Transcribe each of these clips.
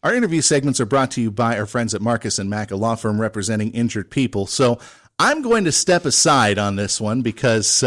Our interview segments are brought to you by our friends at Marcus & Mack, a law firm representing injured people. So I'm going to step aside on this one because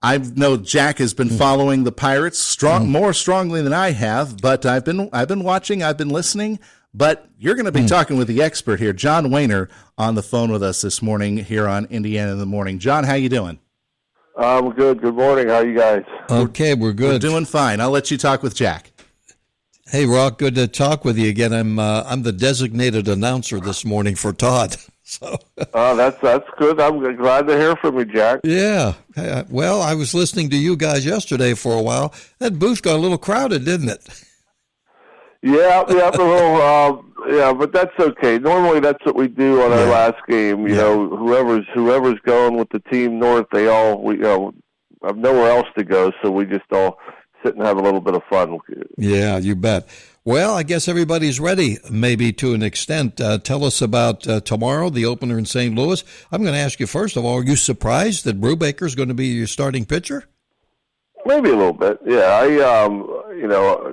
I know Jack has been following the Pirates more strongly than I have, but I've been watching, I've been listening. But you're going to be talking with the expert here, John Wehner, on the phone with us this morning here on Indiana in the Morning. John, how you doing? I'm good. Good morning. How are you guys? Okay, we're good. We're doing fine. I'll let you talk with Jack. Hey, Rock, good to talk with you again. I'm the designated announcer this morning for Todd. So. That's good. I'm glad to hear from you, Jack. Yeah. Well, I was listening to you guys yesterday for a while. That booth got a little crowded, didn't it? Yeah, a little. But that's okay. Normally, that's what we do on our last game. You know, whoever's going with the team north, we have nowhere else to go, so we just all sit and have a little bit of fun. Yeah, you bet. Well, I guess everybody's ready, maybe to an extent. Tell us about tomorrow, the opener in St. Louis. I'm going to ask you, first of all, are you surprised that Brubaker's going to be your starting pitcher? Maybe a little bit, yeah. I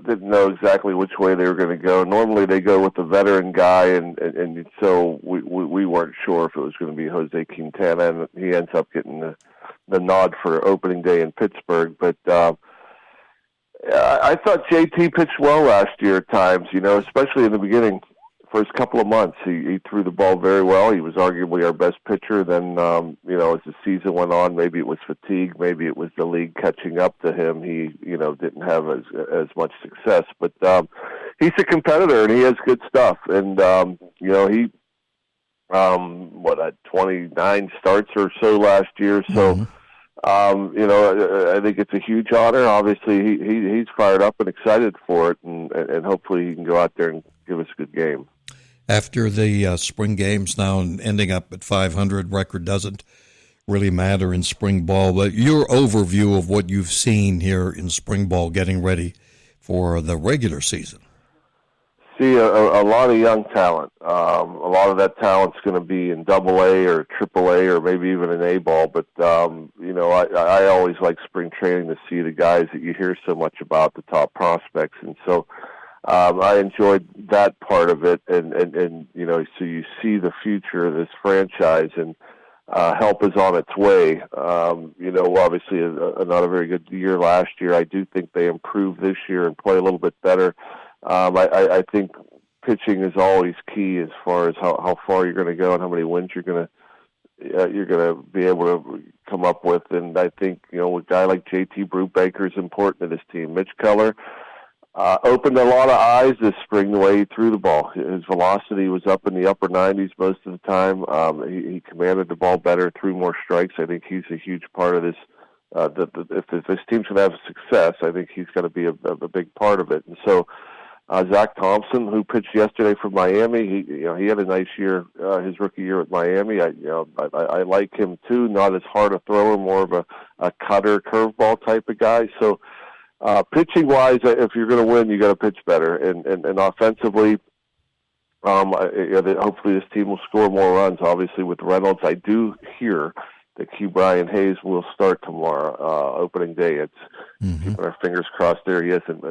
didn't know exactly which way they were going to go. Normally they go with the veteran guy, and so we weren't sure if it was going to be Jose Quintana, and he ends up getting the nod for opening day in Pittsburgh. But I thought JT pitched well last year at times, especially in the beginning. First couple of months, he threw the ball very well. He was arguably our best pitcher. Then, as the season went on, maybe it was fatigue, maybe it was the league catching up to him. He, didn't have as much success. But he's a competitor, and he has good stuff. And, he had 29 starts or so last year. So, I think it's a huge honor. Obviously, he's fired up and excited for it, and hopefully he can go out there and give us a good game. After the spring games now and ending up at 500, record doesn't really matter in spring ball. But your overview of what you've seen here in spring ball getting ready for the regular season. See a lot of young talent. A lot of that talent's going to be in Double-A or Triple-A or maybe even an A-ball. But, I always like spring training to see the guys that you hear so much about, the top prospects. And so I enjoyed that part of it. And so you see the future of this franchise, and help is on its way. Obviously not a very good year last year. I do think they improved this year and play a little bit better. I think pitching is always key as far as how far you're going to go and how many wins you're going to be able to come up with. And I think a guy like JT Brubaker is important to this team. Mitch Keller opened a lot of eyes this spring the way he threw the ball. His velocity was up in the upper 90s most of the time. He commanded the ball better, threw more strikes. I think he's a huge part of this. If this team's going to have success, I think he's going to be a big part of it. And so. Zach Thompson, who pitched yesterday for Miami, he had a nice year, his rookie year with Miami. I like him too. Not as hard a thrower, more of a cutter, curveball type of guy. So, pitching wise, if you're going to win, you got to pitch better. And offensively, hopefully this team will score more runs. Obviously, with Reynolds, I do hear that Brian Hayes will start tomorrow, opening day. It's keeping our fingers crossed there. He hasn't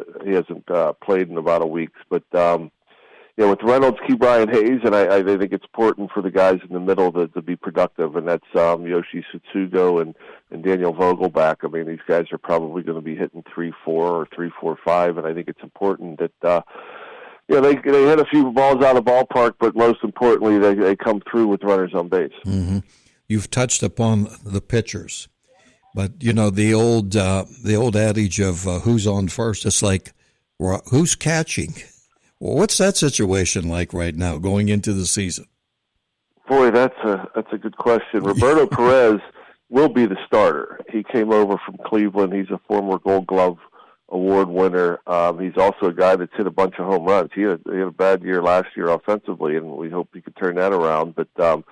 played in about a week. But with Reynolds, Brian Hayes, and I think it's important for the guys in the middle to be productive, and that's Yoshi Tsutsugo and Daniel Vogelback. I mean, these guys are probably going to be hitting 3-4 or 3-4-5, and I think it's important that they hit a few balls out of the ballpark, but most importantly, they come through with runners on base. Mm-hmm. You've touched upon the pitchers, but the old adage of who's on first. It's like who's catching. Well, what's that situation like right now going into the season? Boy, that's a good question. Roberto Perez will be the starter. He came over from Cleveland. He's a former Gold Glove Award winner. He's also a guy that's hit a bunch of home runs. He had a bad year last year offensively, and we hope he could turn that around. But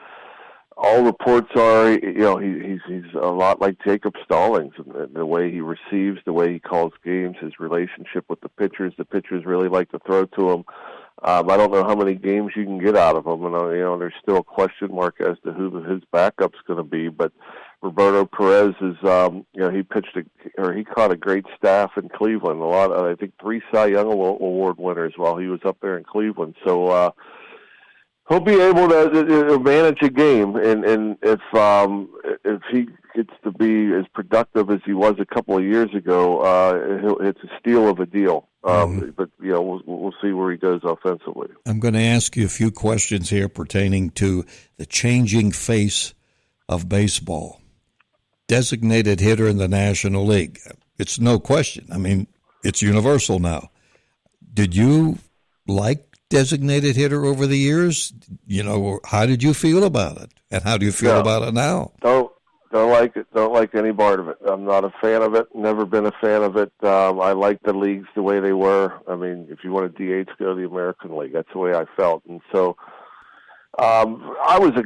all reports are, he's a lot like Jacob Stallings, and the way he receives, the way he calls games, his relationship with the pitchers. The pitchers really like to throw to him. I don't know how many games you can get out of him, and there's still a question mark as to who his backup's going to be. But Roberto Perez is, he he caught a great staff in Cleveland. I think 3 Cy Young Award winners while he was up there in Cleveland. So he'll be able to manage a game, and if he gets to be as productive as he was a couple of years ago, it's a steal of a deal. But we'll see where he goes offensively. I'm going to ask you a few questions here pertaining to the changing face of baseball. Designated hitter in the National League. It's no question. I mean, it's universal now. Did you like designated hitter over the years? How did you feel about it? And how do you feel about it now? Don't like it. Don't like any part of it. I'm not a fan of it. Never been a fan of it. I like the leagues the way they were. I mean, if you want to DH, go to the American League. That's the way I felt. And so I was a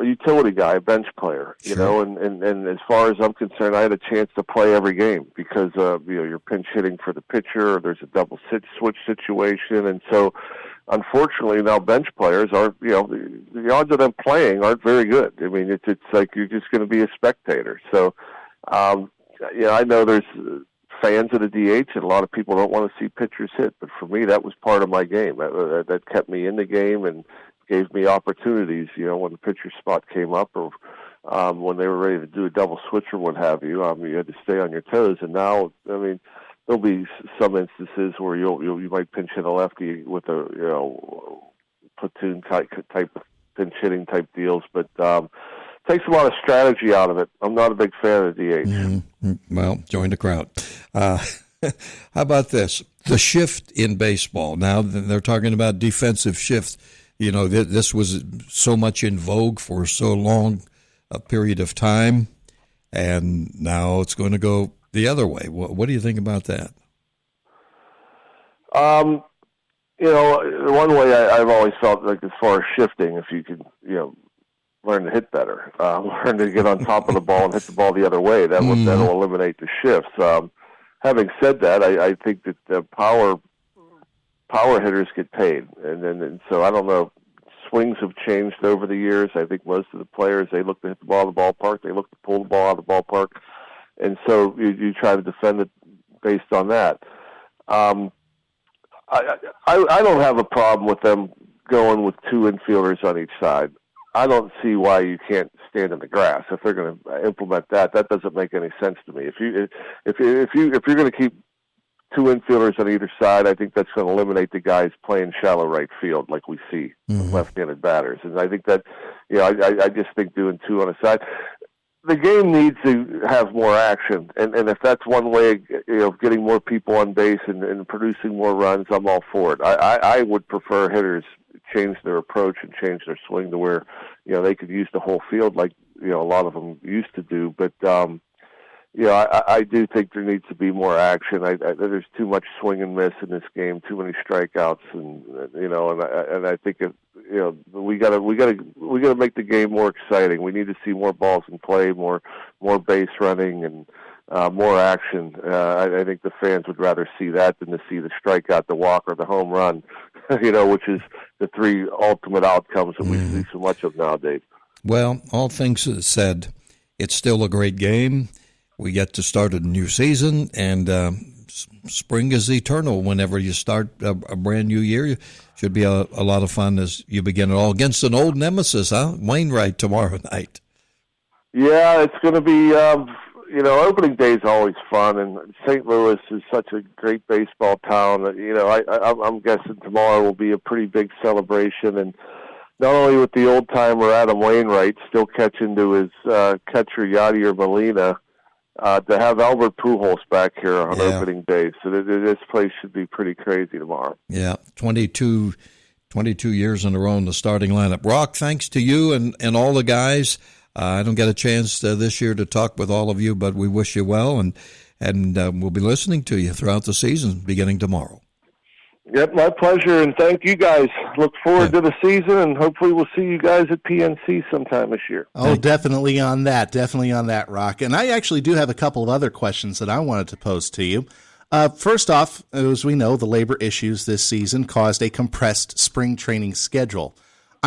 utility guy, a bench player, and as far as I'm concerned, I had a chance to play every game because, you're pinch hitting for the pitcher, there's a double switch situation, and so unfortunately now bench players aren't, the odds of them playing aren't very good. I mean, it's like you're just going to be a spectator. So, I know there's fans of the DH, and a lot of people don't want to see pitchers hit, but for me, that was part of my game. That kept me in the game and gave me opportunities, when the pitcher spot came up or when they were ready to do a double switch or what have you. You had to stay on your toes. And now, I mean, there'll be some instances where you might pinch hit a lefty with a platoon type pinch hitting type deals, but takes a lot of strategy out of it. I'm not a big fan of the DH. Mm-hmm. Well, join the crowd. How about this? The shift in baseball. Now they're talking about defensive shift. This was so much in vogue for so long a period of time, and now it's going to go the other way. What do you think about that? One way I've always felt like as far as shifting, if you could, learn to hit better, learn to get on top of the ball and hit the ball the other way, that'll eliminate the shifts. Having said that, I think that the power hitters get paid, and so I don't know. Swings have changed over the years. I think most of the players, they look to hit the ball out of the ballpark, they look to pull the ball out of the ballpark, and so you try to defend it based on that. I don't have a problem with them going with 2 infielders on each side. I don't see why you can't stand in the grass if they're going to implement that. That doesn't make any sense to me. If you're going to keep 2 infielders on either side, I think that's going to eliminate the guys playing shallow right field like we see with left-handed batters. And I think that, I just think doing 2 on a side. The game needs to have more action, and if that's one way of getting more people on base and producing more runs, I'm all for it. I would prefer hitters change their approach and change their swing to where they could use the whole field like a lot of them used to do. But I do think there needs to be more action. There's too much swing and miss in this game, too many strikeouts, and I think we got to make the game more exciting. We need to see more balls in play, more base running, and more action. I think the fans would rather see that than to see the strikeout, the walk, or the home run. Which is the 3 ultimate outcomes that we see so much of nowadays. Well, all things said, it's still a great game. We get to start a new season, and spring is eternal. Whenever you start a brand new year, it should be a lot of fun as you begin it all against an old nemesis, Wainwright tomorrow night. Yeah, it's going to be, opening day is always fun, and St. Louis is such a great baseball town that, I'm guessing tomorrow will be a pretty big celebration, and not only with the old-timer Adam Wainwright still catching to his catcher Yadier Molina, to have Albert Pujols back here on opening day. So this place should be pretty crazy tomorrow. Yeah, 22 years in a row in the starting lineup. Rock, thanks to you and all the guys. I don't get a chance this year to talk with all of you, but we wish you well, and we'll be listening to you throughout the season beginning tomorrow. Yep, my pleasure, and thank you guys. Look forward to the season, and hopefully we'll see you guys at PNC sometime this year. Oh, definitely on that, Rock. And I actually do have a couple of other questions that I wanted to pose to you. First off, as we know, the labor issues this season caused a compressed spring training schedule.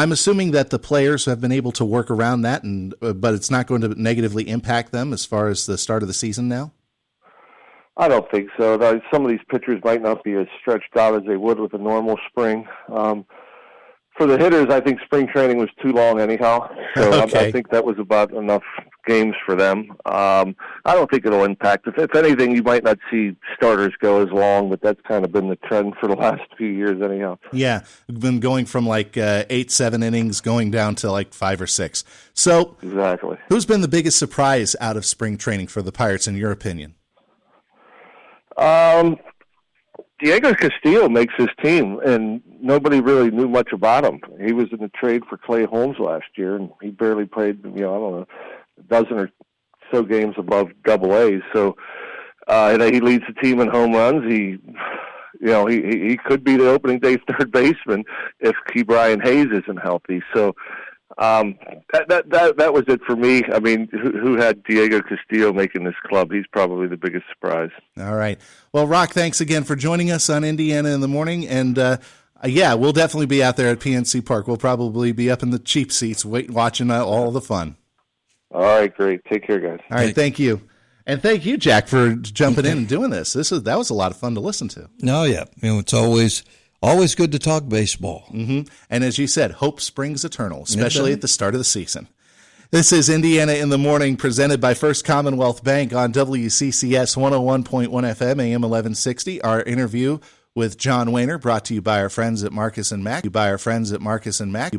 I'm assuming that the players have been able to work around that, and but it's not going to negatively impact them as far as the start of the season now? I don't think so. Some of these pitchers might not be as stretched out as they would with a normal spring. For the hitters, I think spring training was too long anyhow, so Okay. I think that was about enough games for them. I don't think it'll impact. If anything, you might not see starters go as long, but that's kind of been the trend for the last few years anyhow. Yeah, we've been going from like 8-7 innings going down to like 5 or 6. So Exactly. who's been the biggest surprise out of spring training for the Pirates, in your opinion? Diego Castillo makes his team, and nobody really knew much about him. He was in the trade for Clay Holmes last year, and he barely played, I don't know, a dozen or so games above Double-A. So and he leads the team in home runs. He could be the opening day third baseman if Key Brian Hayes isn't healthy. So that was it for me. I mean, who had Diego Castillo making this club? He's probably the biggest surprise. All right. Well, Rock, thanks again for joining us on Indiana in the Morning. And, we'll definitely be out there at PNC Park. We'll probably be up in the cheap seats watching all the fun. All right, great. Take care, guys. All right, thank you. And thank you, Jack, for jumping in and doing this. That was a lot of fun to listen to. No, yeah. It's always good to talk baseball. Mm-hmm. And as you said, hope springs eternal, especially at the start of the season. This is Indiana in the Morning, presented by First Commonwealth Bank on WCCS 101.1 FM, AM 1160. Our interview with John Wehner, brought to you by our friends at Marcus and Mack.